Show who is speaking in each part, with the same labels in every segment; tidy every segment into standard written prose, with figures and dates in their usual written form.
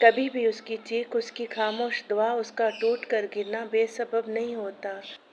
Speaker 1: کبھی بھی اس کی چیخ، اس کی خاموش دعا، اس کا ٹوٹ کر گرنا بے سبب نہیں ہوتا۔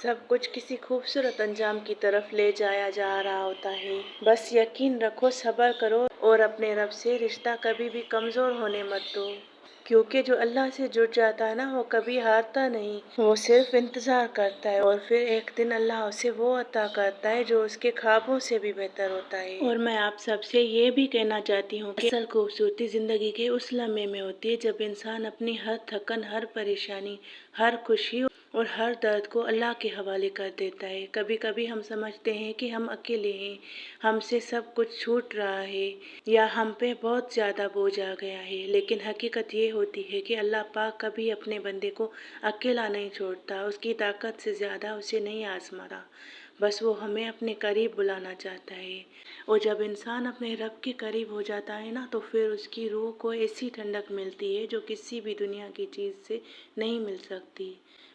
Speaker 1: سب کچھ کسی خوبصورت انجام کی طرف لے جایا جا رہا ہوتا ہے۔ بس یقین رکھو، صبر کرو اور اپنے رب سے رشتہ کبھی بھی کمزور ہونے مت دو، کیونکہ جو اللہ سے جڑ جاتا ہے نا، وہ کبھی ہارتا نہیں، وہ صرف انتظار کرتا ہے، اور پھر ایک دن اللہ اسے وہ عطا کرتا ہے جو اس کے خوابوں سے بھی بہتر ہوتا ہے۔ اور میں آپ سب سے یہ بھی کہنا چاہتی ہوں کہ اصل خوبصورتی زندگی کے اس لمحے میں ہوتی ہے جب انسان اپنی ہر تھکن، ہر پریشانی، ہر خوشی اور ہر درد کو اللہ کے حوالے کر دیتا ہے۔ کبھی کبھی ہم سمجھتے ہیں کہ ہم اکیلے ہیں، ہم سے سب کچھ چھوٹ رہا ہے، یا ہم پہ بہت زیادہ بوجھ آ گیا ہے، لیکن حقیقت یہ ہوتی ہے کہ اللہ پاک کبھی اپنے بندے کو اکیلا نہیں چھوڑتا، اس کی طاقت سے زیادہ اسے نہیں آزماتا، بس وہ ہمیں اپنے قریب بلانا چاہتا ہے۔ اور جب انسان اپنے رب کے قریب ہو جاتا ہے نا، تو پھر اس کی روح کو ایسی ٹھنڈک ملتی ہے جو کسی بھی دنیا کی چیز سے نہیں مل سکتی۔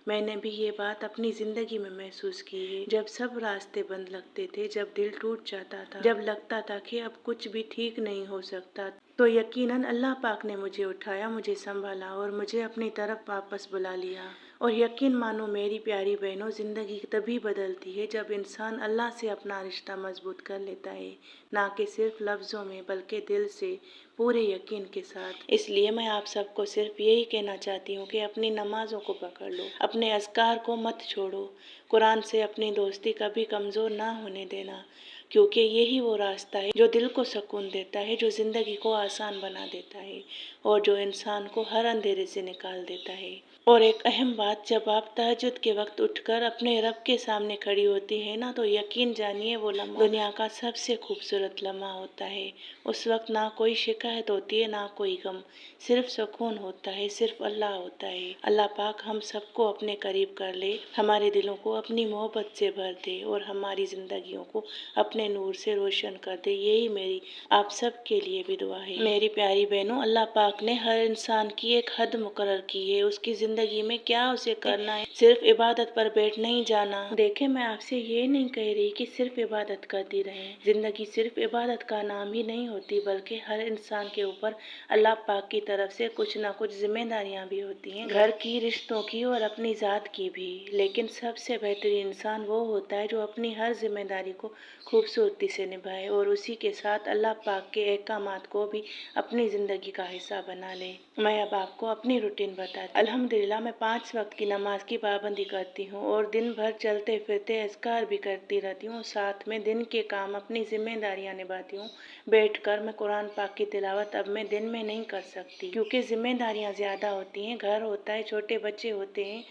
Speaker 1: میں نے بھی یہ بات اپنی زندگی میں محسوس کی ہے، جب سب راستے بند لگتے تھے، جب دل ٹوٹ جاتا تھا، جب لگتا تھا کہ اب کچھ بھی ٹھیک نہیں ہو سکتا، تو یقیناً اللہ پاک نے مجھے اٹھایا، مجھے سنبھالا اور مجھے اپنی طرف واپس بلا لیا۔ اور یقین مانو میری پیاری بہنوں، زندگی تبھی بدلتی ہے جب انسان اللہ سے اپنا رشتہ مضبوط کر لیتا ہے، نہ کہ صرف لفظوں میں بلکہ دل سے، پورے یقین کے ساتھ۔ اس لیے میں آپ سب کو صرف یہی کہنا چاہتی ہوں کہ اپنی نمازوں کو پکڑ لو، اپنے اذکار کو مت چھوڑو، قرآن سے اپنی دوستی کبھی کمزور نہ ہونے دینا، کیونکہ یہی وہ راستہ ہے جو دل کو سکون دیتا ہے، جو زندگی کو آسان بنا دیتا ہے، اور جو انسان کو ہر اندھیرے سے نکال دیتا ہے۔ اور ایک اہم بات، جب آپ تہجد کے وقت اٹھ کر اپنے رب کے سامنے کھڑی ہوتی ہیں نا، تو یقین جانیے وہ لمحہ دنیا کا سب سے خوبصورت لمحہ ہوتا ہے۔ اس وقت نہ کوئی شکایت ہوتی ہے، نہ کوئی غم، صرف سکون ہوتا ہے، صرف اللہ ہوتا ہے۔ اللہ پاک ہم سب کو اپنے قریب کر لے، ہمارے دلوں کو اپنی محبت سے بھر دے، اور ہماری زندگیوں کو اپنے نور سے روشن کر دے، یہی میری آپ سب کے لیے بھی دعا ہے۔ میری پیاری بہنوں، اللہ پاک نے ہر انسان کی ایک حد مقرر کی ہے، اس کی زندگی میں کیا اسے کرنا ہے، صرف عبادت پر بیٹھ نہیں جانا۔ دیکھیں، میں آپ سے یہ نہیں کہہ رہی کہ صرف عبادت کرتی رہیں، زندگی صرف عبادت کا نام ہی نہیں ہوتی، بلکہ ہر انسان کے اوپر اللہ پاک کی طرف سے کچھ نہ کچھ ذمہ داریاں بھی ہوتی ہیں، گھر کی، رشتوں کی اور اپنی ذات کی بھی۔ لیکن سب سے بہترین انسان وہ ہوتا ہے جو اپنی ہر ذمہ داری کو خوبصورتی سے نبھائے، اور اسی کے ساتھ اللہ پاک کے احکامات کو بھی اپنی زندگی کا حصہ بنا لے۔ میں اب آپ کو اپنی روٹین بتاتی ہوں۔ الحمدللہ میں 5 وقت کی نماز کی پابندی کرتی ہوں، اور دن بھر چلتے پھرتے اذکار بھی کرتی رہتی ہوں، ساتھ میں دن کے کام، اپنی ذمہ داریاں نبھاتی ہوں۔ بیٹھ کر میں قرآن پاک کی تلاوت اب میں دن میں نہیں کر سکتی، کیونکہ ذمہ داریاں زیادہ ہوتی ہیں، گھر ہوتا ہے، چھوٹے بچے ہوتے ہیں،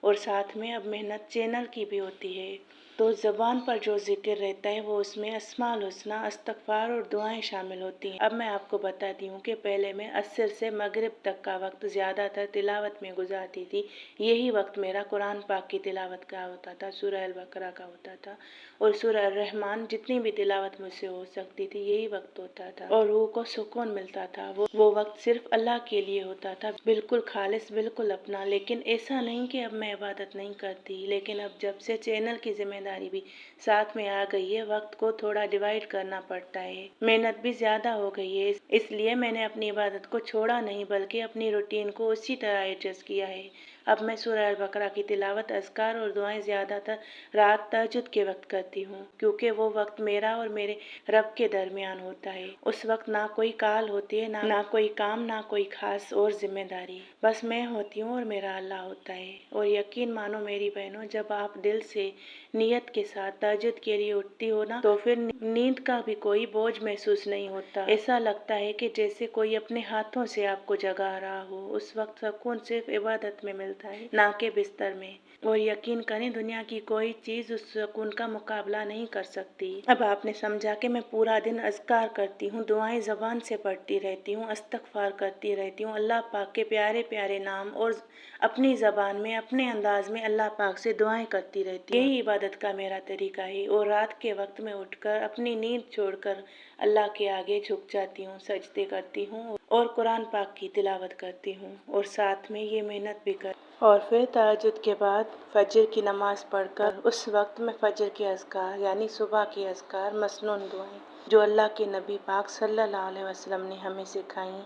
Speaker 1: اور ساتھ میں اب محنت چینل کی بھی ہوتی ہے، تو زبان پر جو ذکر رہتا ہے وہ اس میں اسماء الحسنی، استغفار اور دعائیں شامل ہوتی ہیں۔ اب میں آپ کو بتاتی ہوں کہ پہلے میں عصر سے مغرب تک کا وقت زیادہ تر تلاوت میں گزارتی تھی، یہی وقت میرا قرآن پاک کی تلاوت کا ہوتا تھا، سورہ البقرہ کا ہوتا تھا، اور سورہ الرحمن، جتنی بھی تلاوت مجھ سے ہو سکتی تھی، یہی وقت ہوتا تھا، اور روح کو سکون ملتا تھا۔ وہ وقت صرف اللہ کے لیے ہوتا تھا، بالکل خالص، بالکل اپنا۔ لیکن ایسا نہیں کہ اب میں عبادت نہیں کرتی، لیکن اب جب سے چینل کی ذمہ داری بھی ساتھ میں آ گئی ہے، وقت کو تھوڑا ڈیوائیڈ کرنا پڑتا ہے، محنت بھی زیادہ ہو گئی ہے، اس لیے میں نے اپنی عبادت کو چھوڑا نہیں، بلکہ اپنی روٹین کو اسی طرح ایڈجسٹ کیا ہے۔ اب میں سورہ البقرہ کی تلاوت، اذکار اور دعائیں زیادہ تر رات تہجد کے وقت کرتی ہوں، کیونکہ وہ وقت میرا اور میرے رب کے درمیان ہوتا ہے۔ اس وقت نہ کوئی کال ہوتی ہے، نہ کوئی کام، نہ کوئی خاص اور ذمہ داری، بس میں ہوتی ہوں اور میرا اللہ ہوتا ہے۔ اور یقین مانو میری بہنوں، جب آپ دل سے، نیت کے ساتھ تہجد کے لیے اٹھتی ہو نا، تو پھر نیند کا بھی کوئی بوجھ محسوس نہیں ہوتا، ایسا لگتا ہے کہ جیسے کوئی اپنے ہاتھوں سے آپ کو جگا رہا ہو۔ اس وقت سکون صرف عبادت میں ملتا ہے، نہ کہ بستر میں، اور یقین کریں دنیا کی کوئی چیز اس سکون کا مقابلہ نہیں کر سکتی۔ اب آپ نے سمجھا کہ میں پورا دن اذکار کرتی ہوں، دعائیں زبان سے پڑھتی رہتی ہوں، استغفار کرتی رہتی ہوں، اللہ پاک کے پیارے پیارے نام، اور اپنی زبان میں، اپنے انداز میں اللہ پاک سے دعائیں کرتی رہتی ہوں۔ یہی عبادت کا میرا طریقہ ہے، اور رات کے وقت میں اٹھ کر اپنی نیند چھوڑ کر اللہ کے آگے جھک جاتی ہوں، سجدے کرتی ہوں، اور قرآن پاک کی تلاوت کرتی ہوں، اور ساتھ میں یہ محنت بھی کرتی ہوں۔ اور پھر تہجد کے بعد فجر کی نماز پڑھ کر اس وقت میں فجر کے اذکار، یعنی صبح کے اذکار، مسنون دعائیں جو اللہ کے نبی پاک صلی اللہ علیہ وسلم نے ہمیں سکھائیں،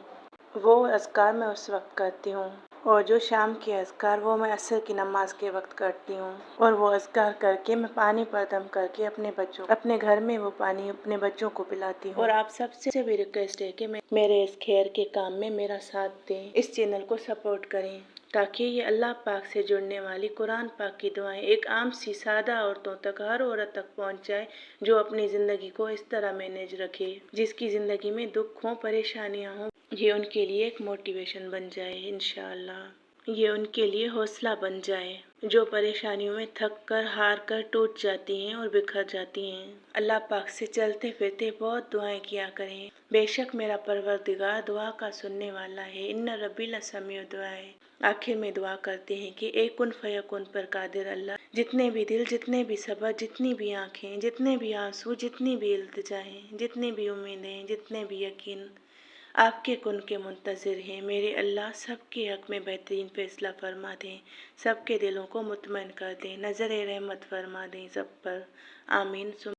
Speaker 1: وہ اذکار میں اس وقت کرتی ہوں، اور جو شام کے اذکار وہ میں عصر کی نماز کے وقت کرتی ہوں، اور وہ اذکار کر کے میں پانی پر دم کر کے اپنے گھر میں وہ پانی اپنے بچوں کو پلاتی ہوں۔ اور آپ سب سے بھی ریکویسٹ ہے کہ میرے اس خیر کے کام میں میرا ساتھ دیں، اس چینل کو سپورٹ کریں، تاکہ یہ اللہ پاک سے جڑنے والی قرآن پاک کی دعائیں ایک عام سی سادہ عورتوں تک، ہر عورت تک پہنچ جائے جو اپنی زندگی کو اس طرح مینیج رکھے، جس کی زندگی میں دکھ ہوں، پریشانیاں ہوں، یہ ان کے لیے ایک موٹیویشن بن جائے انشاءاللہ، یہ ان کے لیے حوصلہ بن جائے، جو پریشانیوں میں تھک کر ہار کر ٹوٹ جاتی ہیں اور بکھر جاتی ہیں۔ اللہ پاک سے چلتے پھرتے بہت دعائیں کیا کریں، بے شک میرا پروردگار دعا کا سننے والا ہے، ان ربی لسمیع دعائے۔ آخر میں دعا کرتے ہیں کہ اے کن فیکن پر قادر اللہ، جتنے بھی دل، جتنے بھی صبر، جتنی بھی آنکھیں، جتنے بھی آنسو، جتنی بھی التجائیں، جتنی بھی امیدیں، جتنے بھی یقین آپ کے کن کے منتظر ہیں، میرے اللہ سب کے حق میں بہترین فیصلہ فرما دیں، سب کے دلوں کو مطمئن کر دیں، نظر رحمت فرما دیں سب پر، آمین۔